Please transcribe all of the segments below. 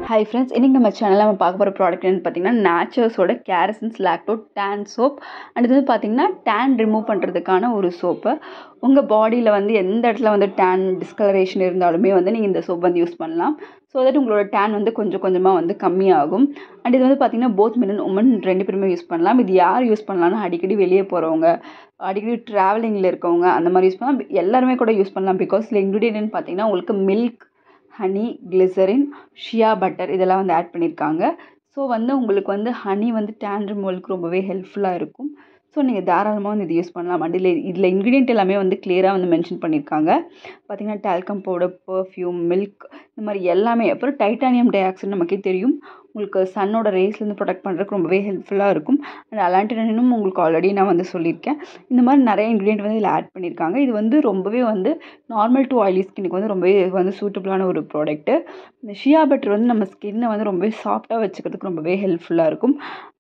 Hi friends, இன்றைக்கி நம்ம சேனலில் நம்ம பார்க்க போகிற ப்ராடக்ட் என்னென்னு பார்த்தீங்கன்னா நேச்சர்ஸோட கேர் எசன்ஸ் லாக்டோ டேன் சோப். அண்ட் இது வந்து பார்த்திங்கன்னா டேன் ரிமூவ் பண்ணுறதுக்கான ஒரு சோப்பு. உங்கள் பாடியில் வந்து எந்த இடத்துல வந்து டேன் டிஸ்கலரேஷன் இருந்தாலுமே வந்து நீங்கள் இந்த சோப் வந்து யூஸ் பண்ணலாம். ஸோ தட் உங்களோட டேன் வந்து கொஞ்சம் கொஞ்சமாக வந்து கம்மியாகும். அண்ட் இது வந்து பார்த்திங்கன்னா போத் மென் அண்ட் உமன் 2 பேருமே யூஸ் பண்ணலாம். இது யார் யூஸ் பண்ணலாம்னா அடிக்கடி வெளியே போகிறவங்க, அடிக்கடி ட்ராவலிங்கில் இருக்கவங்க அந்த மாதிரி யூஸ் பண்ணலாம். எல்லாருமே கூட யூஸ் பண்ணலாம். பிகாஸ் இதில் இன்க்ரீடியன்ட் பார்த்தீங்கன்னா உங்களுக்கு milk, honey, glycerin, shea butter இதெல்லாம் வந்து ஆட் பண்ணியிருக்காங்க. ஸோ வந்து உங்களுக்கு வந்து ஹனி வந்து டேன் ரிமூவலுக்கு ரொம்பவே ஹெல்ப்ஃபுல்லாக இருக்கும். ஸோ நீங்கள் தாராளமாக வந்து இது யூஸ் பண்ணலாம். அண்ட் இதில் இன்க்ரீடியன்ட் எல்லாமே வந்து கிளியராக வந்து மென்ஷன் பண்ணியிருக்காங்க. பார்த்திங்கன்னா டால்கம் பவுடர், பர்ஃப்யூம், மில்க் இந்த மாதிரி எல்லாமே. அப்புறம் டைட்டானியம் டை ஆக்சைடு நமக்கே தெரியும், உங்களுக்கு சன்னோட ரேஸ்லேருந்து ப்ரொடெக்ட் பண்ணுறதுக்கு ரொம்பவே ஹெல்ப்ஃபுல்லாக இருக்கும். அண்ட் அலான்டினும் உங்களுக்கு ஆல்ரெடி நான் வந்து சொல்லியிருக்கேன். இந்த மாதிரி நிறைய இன்க்ரீடியன்ட் வந்து இதில் ஆட் பண்ணியிருக்காங்க. இது வந்து ரொம்பவே வந்து நார்மல் டு ஆயிலி ஸ்கின்னுக்கு வந்து ரொம்பவே வந்து சூட்டபுளான ஒரு ப்ராடக்ட்டு. இந்த ஷியா பட்டர் வந்து நம்ம ஸ்கின்னை வந்து ரொம்பவே சாஃப்டாக வச்சுக்கிறதுக்கு ரொம்பவே ஹெல்ப்ஃபுல்லாக இருக்கும்.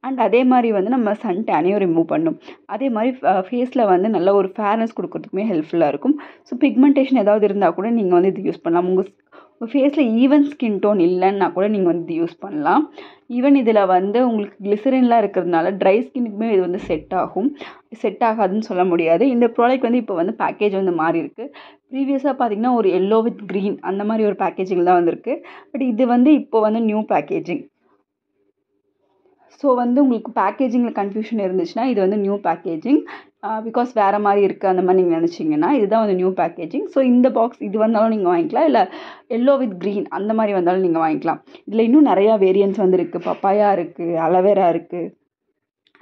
அண்ட் அதே மாதிரி வந்து நம்ம சன் டேனையும் ரிமூவ் பண்ணும். அதே மாதிரி ஃபேஸில் வந்து நல்ல ஒரு ஃபேர்னஸ் கொடுக்கறதுக்குமே ஹெல்ப்ஃபுல்லாக இருக்கும். ஸோ பிக்மெண்டேஷன் ஏதாவது இருந்தால் கூட நீங்கள் வந்து இது யூஸ் பண்ணலாம். உங்கள் ஃபேஸில் ஈவன் ஸ்கின் டோன் இல்லைன்னா கூட நீங்கள் வந்து இது யூஸ் பண்ணலாம். ஈவன் இதில் வந்து உங்களுக்கு கிளிசரின்லாம் இருக்கிறதுனால ட்ரை ஸ்கின்னுக்குமே இது வந்து செட் ஆகாதுன்னு சொல்ல முடியாது. இந்த ப்ராடக்ட் வந்து இப்போ வந்து பேக்கேஜ் வந்து மாறி இருக்குது. ப்ரீவியஸாக பார்த்தீங்கன்னா ஒரு எல்லோ வித் க்ரீன் அந்த மாதிரி ஒரு பேக்கேஜிங் தான் வந்திருக்கு. பட் இது வந்து இப்போ வந்து நியூ பேக்கேஜிங். ஸோ வந்து உங்களுக்கு பேக்கேஜிங்கில் கன்ஃபியூஷன் இருந்துச்சுன்னா இது வந்து நியூ பேக்கேஜிங். பிகாஸ் வேறு மாதிரி இருக்குது அந்த மாதிரி நீங்கள் நினச்சிங்கன்னா இதுதான் வந்து நியூ பேக்கேஜிங். ஸோ இந்த பாக்ஸ் இது வந்தாலும் நீங்கள் வாங்கிக்கலாம், இல்லை எல்லோ வித் க்ரீன் அந்த மாதிரி வந்தாலும் நீங்கள் வாங்கிக்கலாம். இதில் இன்னும் நிறையா வேரியன்ட்ஸ் வந்து இருக்குது. பப்பாயா இருக்குது, அலோவேரா இருக்குது.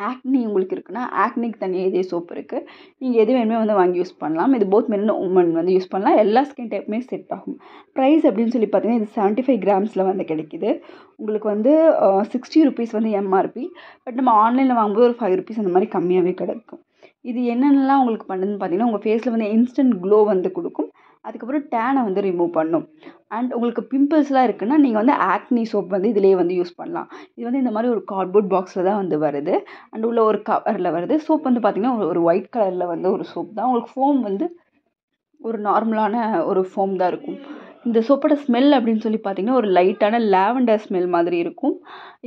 ஆக்னி உங்களுக்கு இருக்குன்னா ஆக்னிக்கு தனியாக இதே சோப் இருக்குது. நீங்கள் எது வேணுமே வந்து வாங்கி யூஸ் பண்ணலாம். இது போத் மென் உமன் வந்து யூஸ் பண்ணலாம். எல்லா ஸ்கின் டைப்புமே செட் ஆகும். ப்ரைஸ் அப்படின்னு சொல்லி பார்த்தீங்கன்னா இது 75 கிராம்ஸில் வந்து கிடைக்கிது. உங்களுக்கு வந்து 60 ருபீஸ் வந்து எம்ஆர்பி. பட் நம்ம ஆன்லைனில் வாங்கும்போது ஒரு 5 ருபீஸ் அந்த மாதிரி கம்மியாகவே கிடைக்கும். இது என்னென்னலாம் உங்களுக்கு பண்ணுதுன்னு பார்த்தீங்கன்னா உங்கள் ஃபேஸில் வந்து இன்ஸ்டன்ட் க்ளோ வந்து கொடுக்கும். அதுக்கப்புறம் டேனை வந்து ரிமூவ் பண்ணும். அண்ட் உங்களுக்கு பிம்பிள்ஸ்லாம் இருக்குன்னா நீங்கள் வந்து ஆக்னி சோப் வந்து இதிலே வந்து யூஸ் பண்ணலாம். இது வந்து இந்த மாதிரி ஒரு கார்ட்போர்ட் பாக்ஸில் தான் வந்து வருது. அண்ட் உள்ள ஒரு கவரில் வருது. சோப் வந்து பார்த்திங்கன்னா ஒரு ஒயிட் கலரில் வந்து ஒரு சோப் தான். உங்களுக்கு ஃபோம் வந்து ஒரு நார்மலான ஒரு ஃபோம் தான் இருக்கும். இந்த சோப்போட ஸ்மெல் அப்படின்னு சொல்லி பார்த்திங்கன்னா ஒரு லைட்டான லாவெண்டர் ஸ்மெல் மாதிரி இருக்கும்.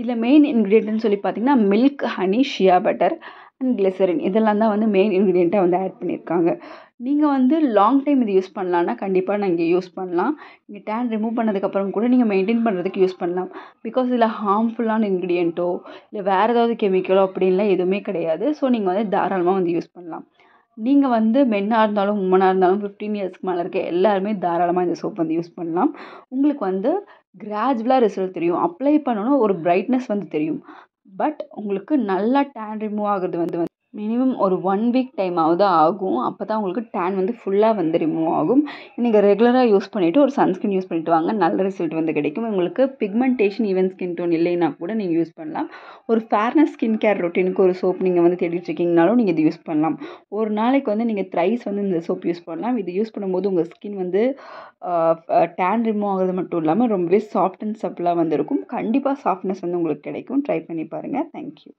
இதில் மெயின் இன்க்ரீடியன்ட்னு சொல்லி பார்த்திங்கன்னா milk, honey, shea butter and glycerin இதெல்லாம் தான் வந்து மெயின் இன்க்ரீடியண்ட்டாக வந்து ஆட் பண்ணியிருக்காங்க. நீங்கள் வந்து லாங் டைம் இது யூஸ் பண்ணலான்னா கண்டிப்பாக நீங்கள் யூஸ் பண்ணலாம். நீங்கள் டேன் ரிமூவ் பண்ணதுக்கப்புறம் கூட நீங்கள் மெயின்டைன் பண்ணுறதுக்கு யூஸ் பண்ணலாம். பிகாஸ் இதில் ஹார்ம்ஃபுல்லான இன்க்ரீடியண்ட்டோ இல்லை வேறு ஏதாவது கெமிக்கலோ அப்படின்லாம் எதுவுமே கிடையாது. ஸோ நீங்கள் வந்து தாராளமாக வந்து யூஸ் பண்ணலாம். நீங்கள் வந்து மென்னாக இருந்தாலும் உமனாக இருந்தாலும் 15 இயர்ஸ்க்கு மேலே இருக்க எல்லாருமே தாராளமாக இந்த சோப் வந்து யூஸ் பண்ணலாம். உங்களுக்கு வந்து கிராஜுவலாக ரிசல்ட் தெரியும். அப்ளை பண்ணணும் ஒரு பிரைட்னஸ் வந்து தெரியும். பட் உங்களுக்கு நல்லா டேன் ரிமூவ் ஆகுறது வந்து மினிமம் ஒரு 1 வீக் டைமாவது ஆகும். அப்போ தான் உங்களுக்கு டேன் வந்து ஃபுல்லாக வந்து ரிமூவ் ஆகும். நீங்கள் ரெகுலராக யூஸ் பண்ணிவிட்டு ஒரு சன்ஸ்கிரீன் யூஸ் பண்ணிவிட்டு வாங்க, நல்ல ரிசல்ட் வந்து கிடைக்கும். உங்களுக்கு பிக்மெண்டேஷன் ஈவன் ஸ்கின் டோன் இல்லைன்னா கூட நீங்கள் யூஸ் பண்ணலாம். ஒரு ஃபேர்னஸ் ஸ்கின் கேர் ரொட்டீனுக்கு ஒரு சோப் நீங்கள் வந்து தேடிட்டு இருக்கீங்கனாலும் நீங்கள் இது யூஸ் பண்ணலாம். ஒரு நாளைக்கு வந்து நீங்கள் த்ரைஸ் வந்து இந்த சோப் யூஸ் பண்ணலாம். இது யூஸ் பண்ணும்போது உங்கள் ஸ்கின் வந்து டேன் ரிமூவ் ஆகிறது மட்டும் இல்லாமல் ரொம்பவே சாஃப்ட் அண்ட் சப்பிளாக வந்து இருக்கும். கண்டிப்பாக சாஃப்ட்னஸ் வந்து உங்களுக்கு கிடைக்கும். ட்ரை பண்ணி பாருங்கள். தேங்க்யூ.